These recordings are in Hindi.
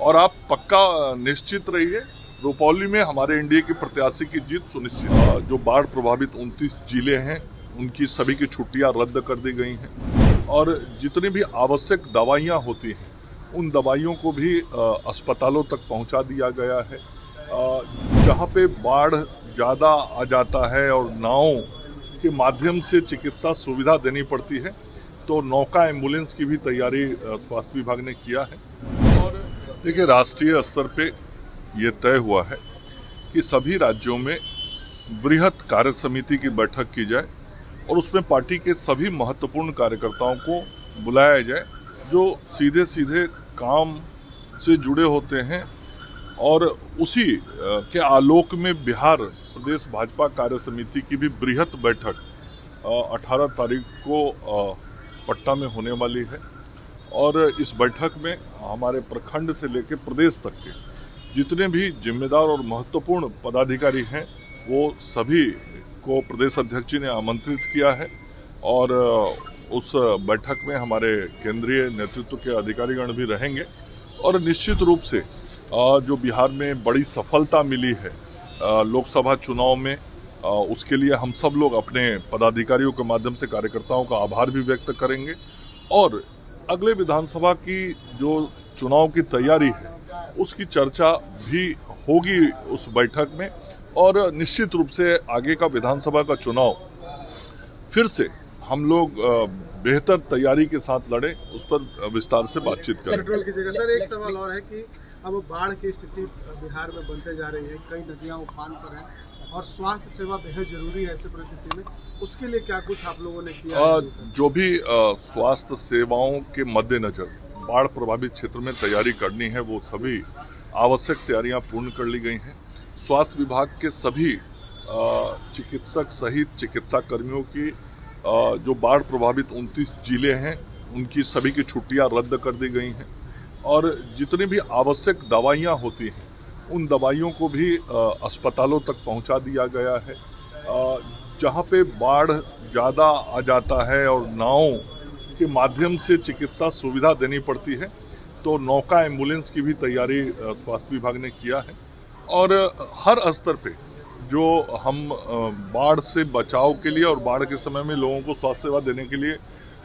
और आप पक्का निश्चित रहिए, रुपौली में हमारे एनडीए की प्रत्याशी की जीत सुनिश्चित है। जो बाढ़ प्रभावित 29 जिले हैं उनकी सभी की छुट्टियां रद्द कर दी गई हैं और जितनी भी आवश्यक दवाइयां होती हैं उन दवाइयों को भी अस्पतालों तक पहुंचा दिया गया है। जहां पे बाढ़ ज़्यादा आ जाता है और नावों के माध्यम से चिकित्सा सुविधा देनी पड़ती है तो नौका एम्बुलेंस की भी तैयारी स्वास्थ्य विभाग ने किया है। और देखिए, राष्ट्रीय स्तर पे ये तय हुआ है कि सभी राज्यों में वृहद कार्य समिति की बैठक की जाए और उसमें पार्टी के सभी महत्वपूर्ण कार्यकर्ताओं को बुलाया जाए जो सीधे सीधे काम से जुड़े होते हैं। और उसी के आलोक में बिहार प्रदेश भाजपा कार्य समिति की भी बृहद बैठक 18 तारीख को पटना में होने वाली है। और इस बैठक में हमारे प्रखंड से लेकर प्रदेश तक के जितने भी जिम्मेदार और महत्वपूर्ण पदाधिकारी हैं वो सभी को प्रदेश अध्यक्ष जी ने आमंत्रित किया है। और उस बैठक में हमारे केंद्रीय नेतृत्व के अधिकारीगण भी रहेंगे। और निश्चित रूप से जो बिहार में बड़ी सफलता मिली है लोकसभा चुनाव में, उसके लिए हम सब लोग अपने पदाधिकारियों के माध्यम से कार्यकर्ताओं का आभार भी व्यक्त करेंगे। और अगले विधानसभा की जो चुनाव की तैयारी है उसकी चर्चा भी होगी उस बैठक में। और निश्चित रूप से आगे का विधानसभा का चुनाव फिर से हम लोग बेहतर तैयारी के साथ लड़े, उस पर विस्तार से बातचीत करें। पेट्रोल की जगह सर एक सवाल और है कि अब बाढ़ की स्थिति बिहार में बनते जा रही है, कई नदियां उफान पर हैं और स्वास्थ्य सेवा बेहद जरूरी है ऐसी परिस्थिति में, उसके लिए क्या कुछ आप लोगों ने किया? जो भी स्वास्थ्य सेवाओं के मद्देनजर बाढ़ प्रभावित क्षेत्र में तैयारी करनी है वो सभी आवश्यक तैयारियां पूर्ण कर ली गई हैं। स्वास्थ्य विभाग के सभी चिकित्सक सहित चिकित्सा कर्मियों की जो बाढ़ प्रभावित 29 जिले हैं उनकी सभी की छुट्टियां रद्द कर दी गई हैं। और जितनी भी आवश्यक दवाइयां होती हैं उन दवाइयों को भी अस्पतालों तक पहुंचा दिया गया है। जहां पे बाढ़ ज़्यादा आ जाता है और नावों के माध्यम से चिकित्सा सुविधा देनी पड़ती है तो नौका एम्बुलेंस की भी तैयारी स्वास्थ्य विभाग ने किया है। और हर स्तर पे जो हम बाढ़ से बचाव के लिए और बाढ़ के समय में लोगों को स्वास्थ्य सेवा देने के लिए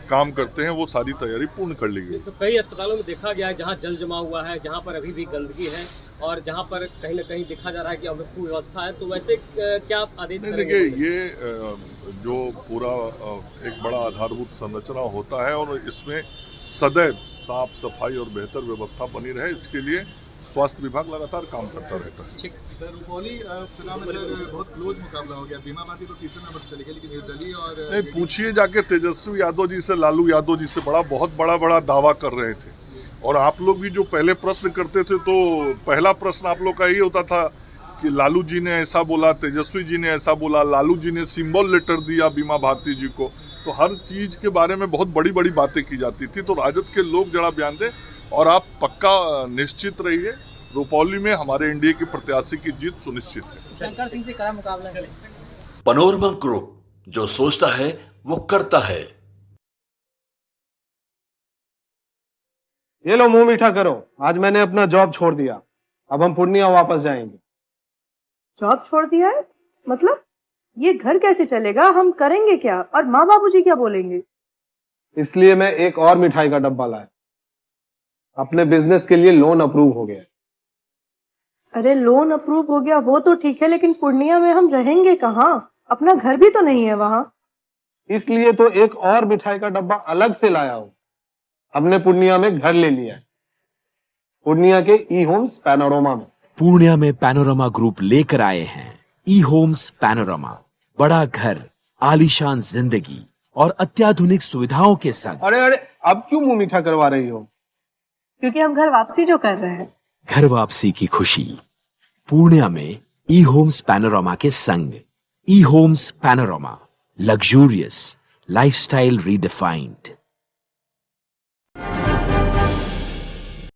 काम करते हैं वो सारी तैयारी पूर्ण कर ली गई। तो कई अस्पतालों में देखा गया है जहां जल जमा हुआ है, जहां पर अभी भी गंदगी है और जहां पर कहीं न कहीं देखा जा रहा है कि अव्यवस्था है, तो वैसे क्या आप आदेश करेंगे? देखिए, ये जो पूरा एक बड़ा आधारभूत संरचना होता है और इसमें सदैव साफ सफाई और बेहतर व्यवस्था बनी रहे इसके लिए स्वास्थ्य विभाग लगातार काम करता रहता है। रुपौली चुनाव में बहुत क्लोज मुकाबला हो गया, बीमा भारती तो तीसरे नंबर पर चली गई, लेकिन निर्दलीय और नहीं, पूछिए जाके तेजस्वी यादव जी से, लालू यादव जी से बहुत बड़ा दावा कर रहे थे। और आप लोग भी जो पहले प्रश्न करते थे तो पहला प्रश्न आप लोग का यही होता था कि लालू जी ने ऐसा बोला, तेजस्वी जी ने ऐसा बोला, लालू जी ने सिंबल लेटर दिया बीमा भारती जी को। तो हर चीज के बारे में बहुत बड़ी बड़ी बातें की जाती थी। तो राजद के लोग जरा बयान दें और आप पक्का निश्चित रहिए, रुपौली में हमारे एनडीए की प्रत्याशी की जीत सुनिश्चित है। शंकर सिंह से कड़ा मुकाबला है। पनोरमा ग्रुप, जो सोचता है वो करता है। ये लो, मुंह मीठा करो। आज मैंने अपना जॉब छोड़ दिया, अब हम पूर्णिया वापस जाएंगे। जॉब छोड़ दिया है? मतलब ये घर कैसे चलेगा? हम करेंगे क्या? और माँ बाबूजी क्या बोलेंगे? इसलिए मैं एक और मिठाई का डब्बा लाया। अपने बिजनेस के लिए लोन अप्रूव हो गया। अरे लोन अप्रूव हो गया वो तो ठीक है, लेकिन पूर्णिया में हम रहेंगे कहाँ? अपना घर भी तो नहीं है वहाँ। इसलिए तो एक और मिठाई का डब्बा अलग से लाया हूँ। हमने पूर्णिया में घर ले लिया है, पूर्णिया के ई होम्स पैनोरमा में। पूर्णिया में पैनोरमा ग्रुप लेकर आए हैं ई होम्स पैनोरमा। बड़ा घर, आलीशान जिंदगी और अत्याधुनिक सुविधाओं के संग। अरे अब क्यों मुंह मीठा करवा रही हो? क्योंकि हम घर वापसी जो कर रहे हैं। घर वापसी की खुशी पूर्णिया में ई होम्स पैनोरमा के संग। E homes panorama, luxurious lifestyle redefined.